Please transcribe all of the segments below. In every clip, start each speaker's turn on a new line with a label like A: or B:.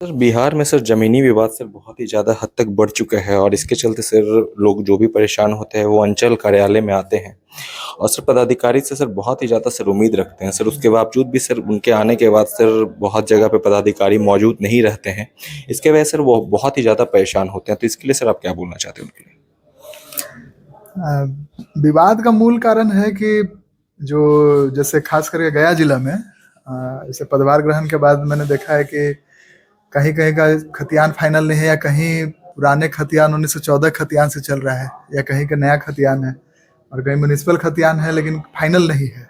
A: Sir Bihar में sir जमीनी विवाद सर बहुत ही ज़्यादा हद तक बढ़ चुका है और इसके चलते सर लोग जो भी परेशान होते हैं वो अंचल कार्यालय में आते हैं और सर पदाधिकारी से सर बहुत ही ज़्यादा सर उम्मीद रखते हैं सर उसके बावजूद भी सर उनके आने के बाद सर बहुत जगह पे पदाधिकारी मौजूद नहीं रहते हैं। इसके वजह सर वो बहुत ही ज़्यादा परेशान होते हैं, तो इसके लिए सर आप क्या बोलना चाहते हैं उनके लिए?
B: विवाद का मूल कारण है कि जो जैसे खास करके गया जिला में जैसे पदभार ग्रहण के बाद मैंने देखा है कि कहीं कहीं का खतियान फाइनल नहीं है, या कहीं पुराने खतियान 1914 खतियान से चल रहा है, या कहीं का नया खतियान है और कहीं म्यूनिसिपल खतियान है लेकिन फाइनल नहीं है।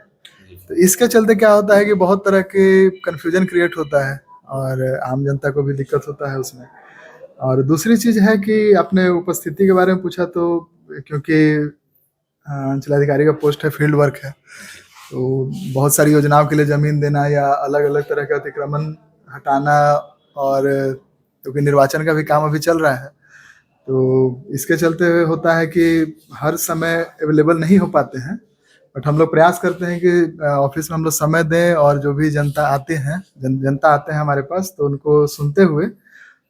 B: तो इसके चलते क्या होता है कि बहुत तरह के कन्फ्यूजन क्रिएट होता है और आम जनता को भी दिक्कत होता है उसमें। और दूसरी चीज़ है कि आपने उपस्थिति के बारे में पूछा, तो क्योंकि अंचलाधिकारी का पोस्ट है, फील्ड वर्क है, तो बहुत सारी योजनाओं के लिए ज़मीन देना या अलग अलग तरह के अतिक्रमण हटाना, और क्योंकि निर्वाचन का भी काम अभी चल रहा है, तो इसके चलते होता है कि हर समय अवेलेबल नहीं हो पाते हैं। बट हम लोग प्रयास करते हैं कि ऑफिस में हम लोग समय दें और जो भी जनता आते हैं जनता आते हैं हमारे पास, तो उनको सुनते हुए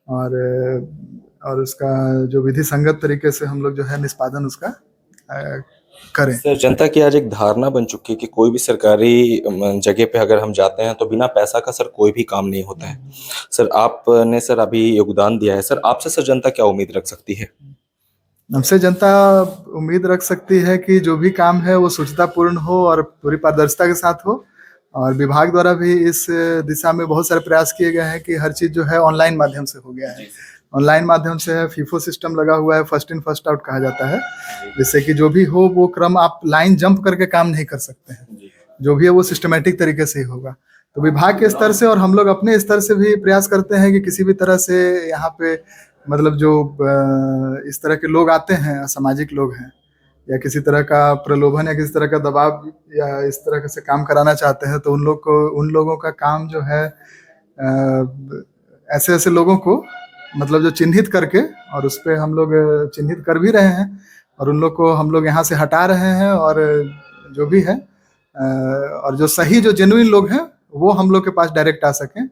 B: और उसका जो विधि संगत तरीके से हम लोग जो है निष्पादन उसका करें।
A: सर जनता की आज एक धारणा बन चुकी है कि कोई भी सरकारी जगह पे अगर हम जाते हैं तो बिना पैसा का सर कोई भी काम नहीं होता है। सर आपने सर अभी योगदान दिया है, सर आपसे सर जनता क्या उम्मीद रख सकती है?
B: हमसे जनता उम्मीद रख सकती है कि जो भी काम है वो शुचितापूर्ण हो और पूरी पारदर्शिता के साथ हो। और विभाग द्वारा भी इस दिशा में बहुत सारे प्रयास किए गए हैं कि हर चीज़ जो है ऑनलाइन माध्यम से हो गया है। ऑनलाइन माध्यम से है, फीफो सिस्टम लगा हुआ है, फर्स्ट इन फर्स्ट आउट कहा जाता है, जिससे कि जो भी हो वो क्रम आप लाइन जंप करके काम नहीं कर सकते हैं, जो भी है वो सिस्टमेटिक तरीके से ही होगा। तो विभाग के स्तर से और हम लोग अपने स्तर से भी प्रयास करते हैं कि किसी भी तरह से यहाँ पे मतलब जो इस तरह के लोग आते हैं, असामाजिक लोग हैं, या किसी तरह का प्रलोभन या किसी तरह का दबाव या इस तरह से काम कराना चाहते हैं, तो उन लोगों का काम जो है ऐसे ऐसे लोगों को मतलब जो चिन्हित करके, और उस पर हम लोग चिन्हित कर भी रहे हैं और उन लोग को हम लोग यहाँ से हटा रहे हैं, और जो भी है और जो सही जो जेन्युइन लोग हैं वो हम लोग के पास डायरेक्ट आ सकें,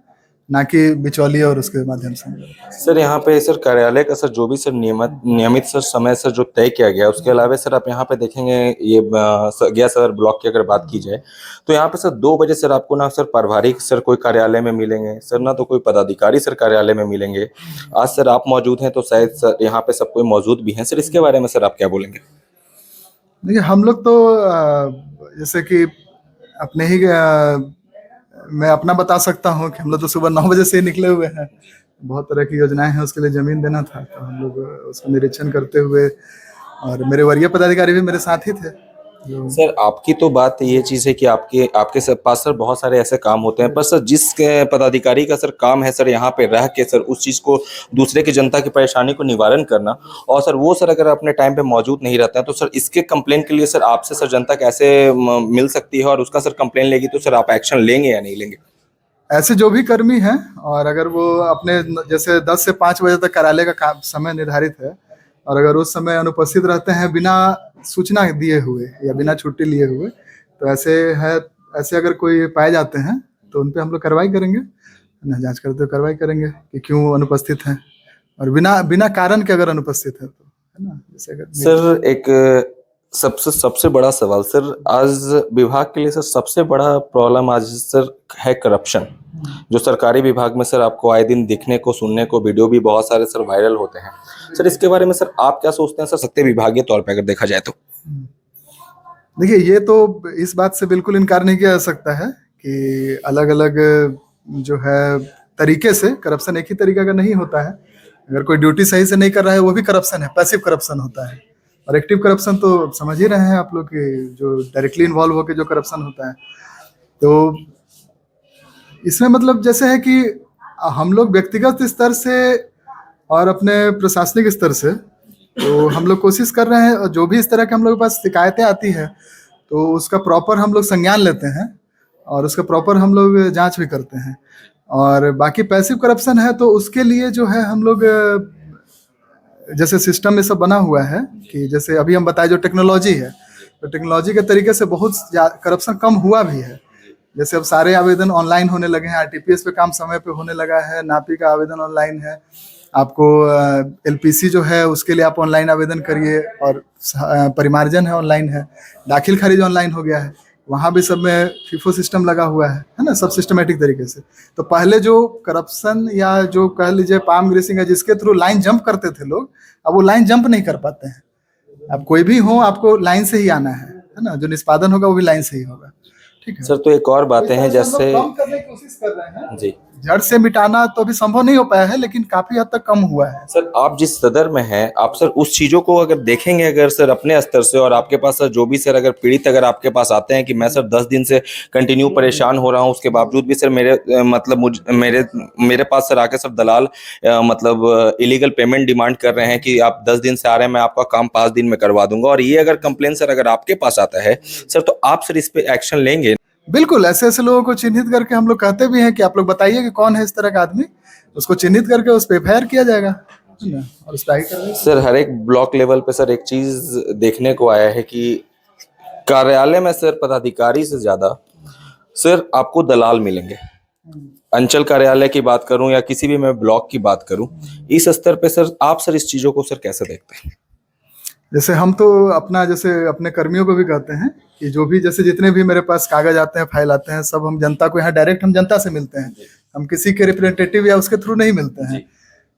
B: ना कि बिचौलिए और उसके माध्यम से।
A: सर यहाँ पे सर कार्यालय का सर जो भी सर नियमित सर समय सर जो तय किया गया, उसके अलावा सर आप यहाँ पे देखेंगे ये गया सर ब्लॉक की अगर बात की जाए तो यहाँ पे सर 2 बजे सर आपको ना सर प्रभारी सर कोई कार्यालय में मिलेंगे सर, ना तो कोई पदाधिकारी सर कार्यालय में मिलेंगे। आज सर आप मौजूद हैं तो शायद सर यहाँ पे सब कोई मौजूद भी हैं, सर इसके बारे में सर आप क्या बोलेंगे?
B: देखिए हम लोग तो जैसे कि अपने ही मैं अपना बता सकता हूँ कि हम लोग तो सुबह 9 बजे से ही निकले हुए हैं। बहुत तरह की योजनाएं हैं, उसके लिए जमीन देना था, तो हम लोग उसका निरीक्षण करते हुए, और मेरे वरीय पदाधिकारी भी मेरे साथ ही थे।
A: सर आपकी तो बात ये चीज़ है कि आपके सर पास सर बहुत सारे ऐसे काम होते हैं, पर सर जिस पदाधिकारी का सर काम है सर यहाँ पे रह के सर उस चीज़ को दूसरे की जनता की परेशानी को निवारण करना, और सर वो सर अगर अपने टाइम पे मौजूद नहीं रहता है तो सर इसके कंप्लेन के लिए सर आपसे सर जनता कैसे मिल सकती है और उसका सर कंप्लेन लेगी तो सर आप एक्शन लेंगे या नहीं लेंगे?
B: ऐसे जो भी कर्मी हैं, और अगर वो अपने जैसे 10 से 5 बजे तक कार्यालय का समय निर्धारित है, और अगर उस समय अनुपस्थित रहते हैं बिना सूचना दिए हुए या बिना छुट्टी लिए हुए, तो ऐसे अगर कोई पाए जाते हैं तो उन पे हम लोग कार्रवाई करेंगे, जांच करते हुए कार्रवाई करेंगे कि क्यों अनुपस्थित हैं, और बिना कारण के अगर अनुपस्थित है तो, है ना। जैसे अगर
A: सर एक सबसे बड़ा सवाल सर आज विभाग के लिए सर सबसे बड़ा प्रॉब्लम आज सर है करप्शन, जो सरकारी विभाग में सर आपको आए दिन दिखने को सुनने को वीडियो भी बहुत सारे सर वायरल होते हैं। सर इसके बारे में सर आप क्या सोचते हैं सर, सत्य विभागीय तौर पे अगर देखा जाए तो?
B: देखिए ये तो इस बात से बिल्कुल इनकार नहीं किया जा सकता है कि अलग अलग जो है तरीके से करप्शन एक ही तरीका का नहीं होता है। अगर कोई ड्यूटी सही से नहीं कर रहा है वो भी करप्शन है, पैसिव करप्शन होता है। और एक्टिव करप्शन तो समझ ही रहे हैं आप लोग कि जो डायरेक्टली इन्वॉल्व होकर जो करप्शन होता है। तो इसमें मतलब जैसे है कि हम लोग व्यक्तिगत स्तर से और अपने प्रशासनिक स्तर से तो हम लोग कोशिश कर रहे हैं, और जो भी इस तरह के हम लोग के पास शिकायतें आती है तो उसका प्रॉपर हम लोग संज्ञान लेते हैं और उसका प्रॉपर हम लोग जांच भी करते हैं। और बाकी पैसिव करप्शन है तो उसके लिए जो है हम लोग जैसे सिस्टम में सब बना हुआ है कि जैसे अभी हम बताए जो टेक्नोलॉजी है, तो टेक्नोलॉजी के तरीके से बहुत करप्शन कम हुआ भी है। जैसे अब सारे आवेदन ऑनलाइन होने लगे हैं, आरटीपीएस पे काम समय पे होने लगा है, नापी का आवेदन ऑनलाइन है, आपको एलपीसी जो है उसके लिए आप ऑनलाइन आवेदन करिए, और परिमार्जन है ऑनलाइन है, दाखिल खारिज ऑनलाइन हो गया है, वहाँ भी सब में फीफो सिस्टम लगा हुआ है ना, सब सिस्टमेटिक तरीके से। तो पहले जो करप्शन या जो कह लीजिए पाम ग्रीसिंग है जिसके थ्रू लाइन जंप करते थे लोग, अब वो लाइन जंप नहीं कर पाते हैं। अब कोई भी हो आपको लाइन से ही आना है ना, जो निष्पादन होगा वो भी लाइन से ही होगा। ठीक है
A: सर, तो एक और बातें हैं जैसे
B: कम करने की कोशिश कर रहे हैं
A: जी
B: जड़ से मिटाना, तो अभी संभव नहीं हो पाया है, लेकिन काफी हद तक कम हुआ है।
A: सर, आप जिस सदर में हैं, आप सर उस चीजों को अगर देखेंगे अगर सर अपने स्तर से, और आपके पास सर जो भी सर अगर पीड़ित अगर आपके पास आते हैं कि मैं सर 10 दिन से कंटिन्यू परेशान हो रहा हूं, उसके बावजूद भी सर मेरे मतलब मेरे पास सर आके सर दलाल मतलब इलीगल पेमेंट डिमांड कर रहे हैं कि आप 10 दिन से आ रहे हैं, मैं आपका काम 5 दिन में करवा दूंगा, और ये अगर कंप्लेन सर अगर आपके पास आता है सर, तो आप सर इस पे एक्शन लेंगे?
B: बिल्कुल, ऐसे ऐसे लोगों को चिन्हित करके हम लोग कहते भी हैं कि आप लोग बताइए कि कौन है इस तरह का आदमी, उसको चिन्हित करके उस पर एफआईआर किया जाएगा, है ना, और उस पर आगे कार्रवाई।
A: सर, हर एक ब्लॉक लेवल पे सर एक चीज देखने को आया है कि कार्यालय में सर पदाधिकारी से ज्यादा सर आपको दलाल मिलेंगे। अंचल कार्यालय की बात करूं या किसी भी मैं ब्लॉक की बात करूं, इस स्तर पे सर आप सर इस चीजों को सर कैसे देखते हैं?
B: जैसे हम तो अपना जैसे अपने कर्मियों को भी कहते हैं कि जो भी जैसे जितने भी मेरे पास कागज आते हैं, फाइल आते हैं, सब हम जनता को यहाँ डायरेक्ट हम जनता से मिलते हैं, हम किसी के रिप्रेजेंटेटिव या उसके थ्रू नहीं मिलते हैं।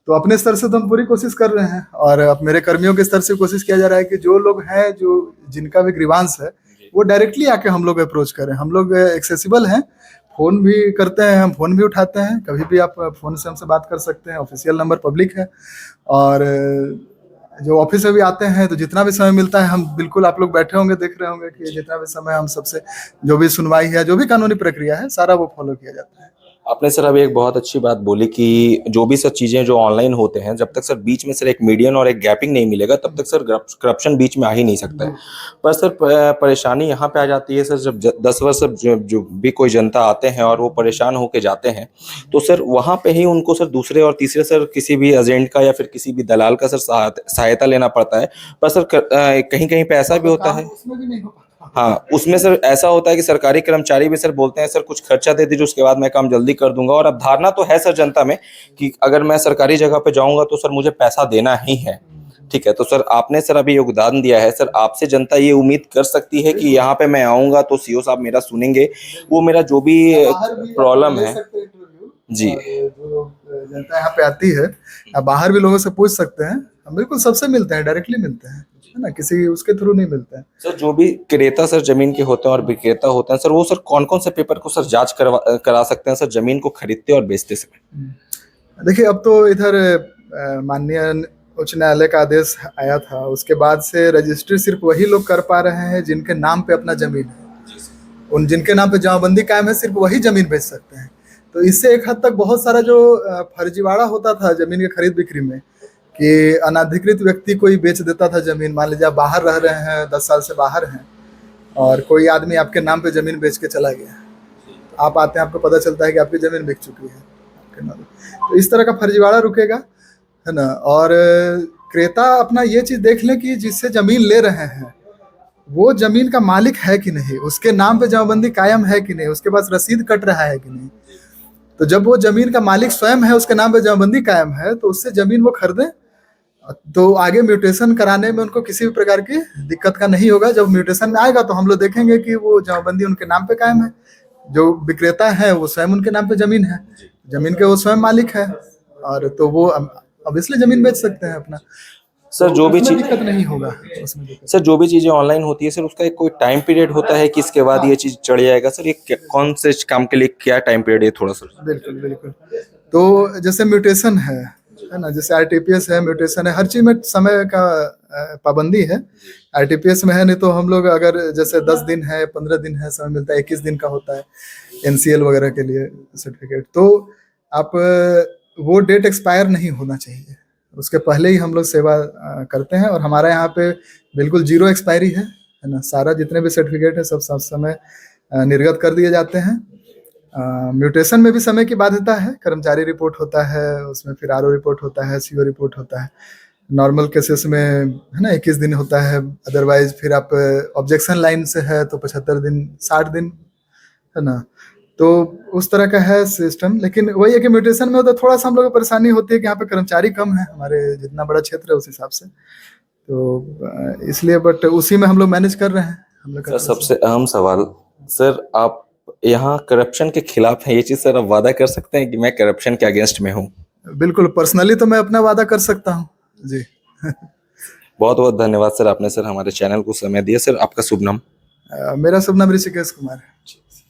B: तो अपने स्तर से तो हम पूरी कोशिश कर रहे हैं, और अब मेरे कर्मियों के स्तर से कोशिश किया जा रहा है कि जो लोग हैं जो जिनका भी ग्रीवांस है वो डायरेक्टली आके हम लोग अप्रोच करें। हम लोग एक्सेसिबल हैं, फोन भी करते हैं, हम फोन भी उठाते हैं, कभी भी आप फोन से हमसे बात कर सकते हैं, ऑफिशियल नंबर पब्लिक है, और जो ऑफिस में भी आते हैं तो जितना भी समय मिलता है हम बिल्कुल, आप लोग बैठे होंगे देख रहे होंगे कि जितना भी समय हम सबसे जो भी सुनवाई है, जो भी कानूनी प्रक्रिया है, सारा वो फॉलो किया जाता है।
A: आपने सर अभी एक बहुत अच्छी बात बोली कि जो भी सर चीजें जो ऑनलाइन होते हैं, जब तक सर बीच में सर एक मीडियन और एक गैपिंग नहीं मिलेगा तब तक सर करप्शन बीच में आ ही नहीं सकता है। पर सर परेशानी यहाँ पे आ जाती है सर, जब 10 वर्ष जो भी कोई जनता आते हैं और वो परेशान होके जाते हैं, तो सर वहां पे ही उनको सर दूसरे और तीसरे सर किसी भी एजेंट का या फिर किसी भी दलाल का सर सहायता लेना पड़ता है। पर सर कहीं कहीं पे ऐसा भी होता है,
B: उसमें भी नहीं हो पाता।
A: हाँ, उसमें सर ऐसा होता है कि सरकारी कर्मचारी भी सर बोलते हैं सर कुछ खर्चा दे दीजिए, उसके बाद मैं काम जल्दी कर दूंगा। और अब धारणा तो है सर जनता में कि अगर मैं सरकारी जगह पे जाऊंगा तो सर मुझे पैसा देना ही है। ठीक है, तो सर आपने सर अभी योगदान दिया है, सर आपसे जनता ये उम्मीद कर सकती है कि यहाँ पे मैं आऊंगा तो सीओ साहब मेरा सुनेंगे, वो मेरा जो भी प्रॉब्लम है। जी,
B: जो जनता यहाँ पे आती है, आप बाहर भी लोगों से पूछ सकते हैं, हम बिल्कुल सबसे मिलते हैं, डायरेक्टली मिलते हैं, है ना, किसी उसके थ्रू नहीं मिलते हैं।
A: सर जो भी क्रेता सर जमीन के होते हैं और विक्रेता होते हैं सर, वो सर कौन कौन से पेपर को सर जांच करा सकते हैं सर जमीन को खरीदते और बेचते समय?
B: देखिए, अब तो इधर माननीय उच्च न्यायालय का आदेश आया था, उसके बाद से रजिस्ट्री सिर्फ वही लोग कर पा रहे हैं जिनके नाम पे अपना जमीन है। उन जिनके नाम पे जमाबंदी कायम है, सिर्फ वही जमीन बेच सकते हैं। तो इससे एक हद तक बहुत सारा जो फर्जीवाड़ा होता था जमीन के खरीद बिक्री में, कि अनाधिकृत व्यक्ति कोई बेच देता था जमीन, मान लीजिए आप बाहर रह रहे हैं, 10 साल से बाहर हैं, और कोई आदमी आपके नाम पे जमीन बेच के चला गया, आप आते हैं, आपको पता चलता है कि आपकी जमीन बिक चुकी है आपके नाम पे। तो इस तरह का फर्जीवाड़ा रुकेगा, है ना। और क्रेता अपना ये चीज देख ले कि जिससे जमीन ले रहे हैं वो जमीन का मालिक है कि नहीं, उसके नाम पे जमाबंदी कायम है कि नहीं, उसके पास रसीद कट रहा है कि नहीं। तो जब वो जमीन का मालिक स्वयं है, उसके नाम पे जमाबंदी कायम है, तो उससे जमीन वो खरीदे, तो आगे म्यूटेशन कराने में उनको किसी भी प्रकार की दिक्कत का नहीं होगा। जब म्यूटेशन में आएगा तो हम लोग देखेंगे कि वो जमाबंदी उनके नाम पे कायम है, जो विक्रेता है वो स्वयं उनके नाम पे जमीन है, जमीन के वो स्वयं मालिक है, और तो वो अब इसलिए जमीन बेच सकते हैं अपना।
A: सर जो भी चीज
B: दिक्कत नहीं होगा उसमें।
A: सर जो भी चीजें ऑनलाइन होती है सर, उसका एक कोई टाइम पीरियड होता है कि इसके बाद ये चीज चढ़ जाएगा सर, ये कौन से काम के लिए क्या टाइम पीरियड है थोड़ा सा?
B: बिल्कुल बिल्कुल। तो जैसे म्यूटेशन है ना, जैसे आरटीपीएस है, म्यूटेशन है, हर चीज में समय का पाबंदी है। आरटीपीएस में है, नहीं तो हम लोग अगर जैसे 10 दिन है, 15 दिन है, समय मिलता है, 21 दिन का होता है एनसीएल वगैरह के लिए सर्टिफिकेट, तो आप वो डेट एक्सपायर नहीं होना चाहिए, उसके पहले ही हम लोग सेवा करते हैं। और हमारा यहाँ पे बिल्कुल 0 एक्सपायरी है ना, सारा जितने भी सर्टिफिकेट है सब समय निर्गत कर दिए जाते हैं। म्यूटेशन में भी समय की बाध्यता है, कर्मचारी रिपोर्ट होता है, उसमें फिर आरओ रिपोर्ट होता है, सीओ रिपोर्ट होता है। नॉर्मल केसेस में है ना 21 दिन होता है, अदरवाइज फिर आप ऑब्जेक्शन लाइन से है तो 75 दिन, 60 दिन, है ना। तो उस तरह का है सिस्टम। लेकिन वही है कि म्यूटेशन में होता थोड़ा सा हम लोग को परेशानी होती है कि यहाँ पे कर्मचारी कम है, हमारे जितना बड़ा क्षेत्र है उस हिसाब से, तो इसलिए बट उसी में हम लोग मैनेज कर रहे हैं हम लोग का
A: सर
B: थोड़ा सा।
A: सबसे अहम सवाल, सर आप यहाँ करप्शन के खिलाफ हैं, ये चीज सर आप वादा कर सकते हैं कि मैं करप्शन के अगेंस्ट में हूँ?
B: बिल्कुल, पर्सनली तो मैं अपना वादा कर सकता हूँ जी।
A: बहुत बहुत धन्यवाद सर, आपने सर हमारे चैनल को समय दिया। सर आपका शुभ नाम?
B: मेरा शुभ नाम ऋषिकेश कुमार है।